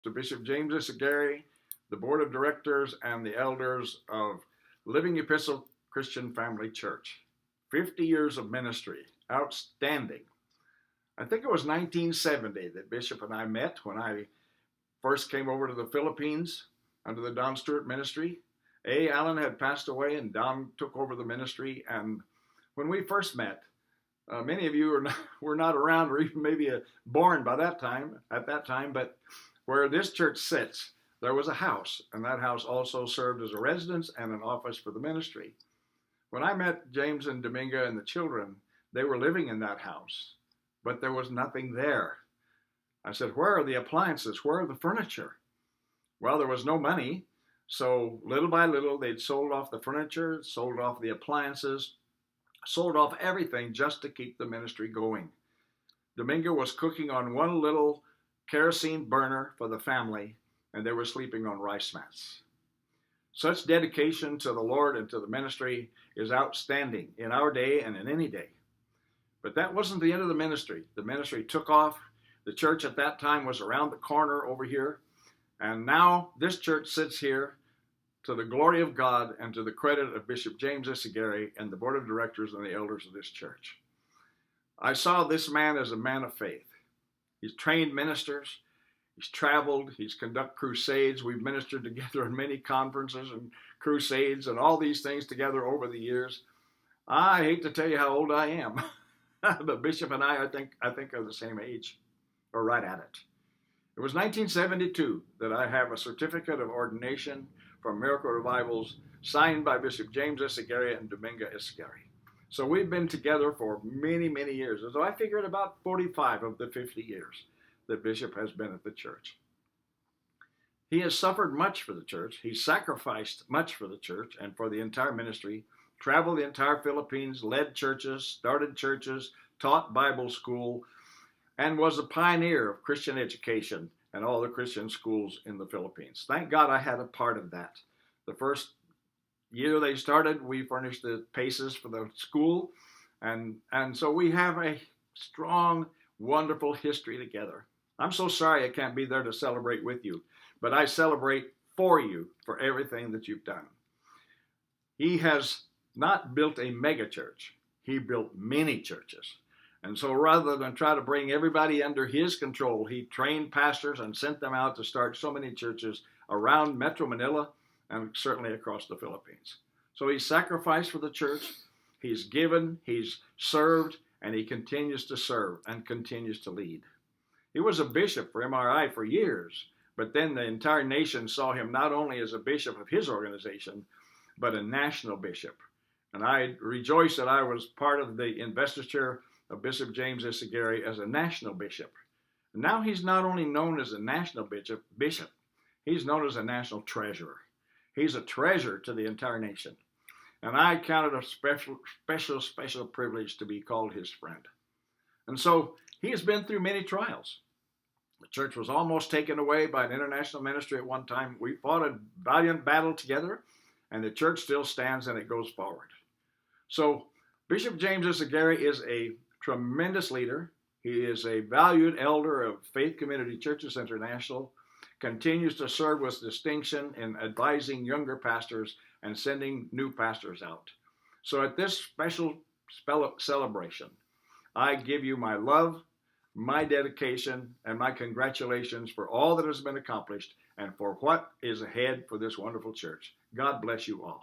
to Bishop James Isagary, the board of directors, and the elders of Living Epistle Christian Family Church. 50 years of ministry. Outstanding. I think it was 1970 that Bishop and I met when I first came over to the Philippines under the Don Stewart ministry. Allen had passed away and Don took over the ministry. And when we first met, many of you were not around or even maybe born at that time, but where this church sits, there was a house, and that house also served as a residence and an office for the ministry. When I met James and Dominga and the children, they were living in that house, but there was nothing there. I said, where are the appliances? Where are the furniture? Well, there was no money, so little by little, they'd sold off the furniture, sold off the appliances, sold off everything just to keep the ministry going. Dominga was cooking on one little kerosene burner for the family, and they were sleeping on rice mats. Such dedication to the Lord and to the ministry is outstanding in our day and in any day. But that wasn't the end of the ministry. The ministry took off. The church at that time was around the corner over here. And now this church sits here to the glory of God and to the credit of Bishop James Isagary and the board of directors and the elders of this church. I saw this man as a man of faith. He's trained ministers. He's traveled. He's conducted crusades. We've ministered together in many conferences and crusades and all these things together over the years. I hate to tell you how old I am. But Bishop and I think are the same age, or right at it. It was 1972 that I have a certificate of ordination from Miracle Revivals signed by Bishop James Isagary and Dominga Isagary. So we've been together for many, many years. So I figured about 45 of the 50 years that Bishop has been at the church. He has suffered much for the church. He sacrificed much for the church and for the entire ministry, traveled the entire Philippines, led churches, started churches, taught Bible school, and was a pioneer of Christian education and all the Christian schools in the Philippines. Thank God I had a part of that. The first year they started, we furnished the paces for the school, and so we have a strong, wonderful history together. I'm so sorry I can't be there to celebrate with you, but I celebrate for you for everything that you've done. He has not built a mega church. He built many churches. And so rather than try to bring everybody under his control, he trained pastors and sent them out to start so many churches around Metro Manila and certainly across the Philippines. So he sacrificed for the church, he's given, he's served, and he continues to serve and continues to lead. He was a bishop for MRI for years, but then the entire nation saw him not only as a bishop of his organization, but a national bishop. And I rejoice that I was part of the investiture of Bishop James Isagary as a national bishop. And now he's not only known as a national bishop, he's known as a national treasurer. He's a treasure to the entire nation. And I count it a special privilege to be called his friend. And so he has been through many trials. The church was almost taken away by an international ministry at one time. We fought a valiant battle together, and the church still stands and it goes forward. So Bishop James Isagary is a tremendous leader. He is a valued elder of Faith Community Churches International, continues to serve with distinction in advising younger pastors and sending new pastors out. So at this special celebration, I give you my love, my dedication, and my congratulations for all that has been accomplished and for what is ahead for this wonderful church. God bless you all.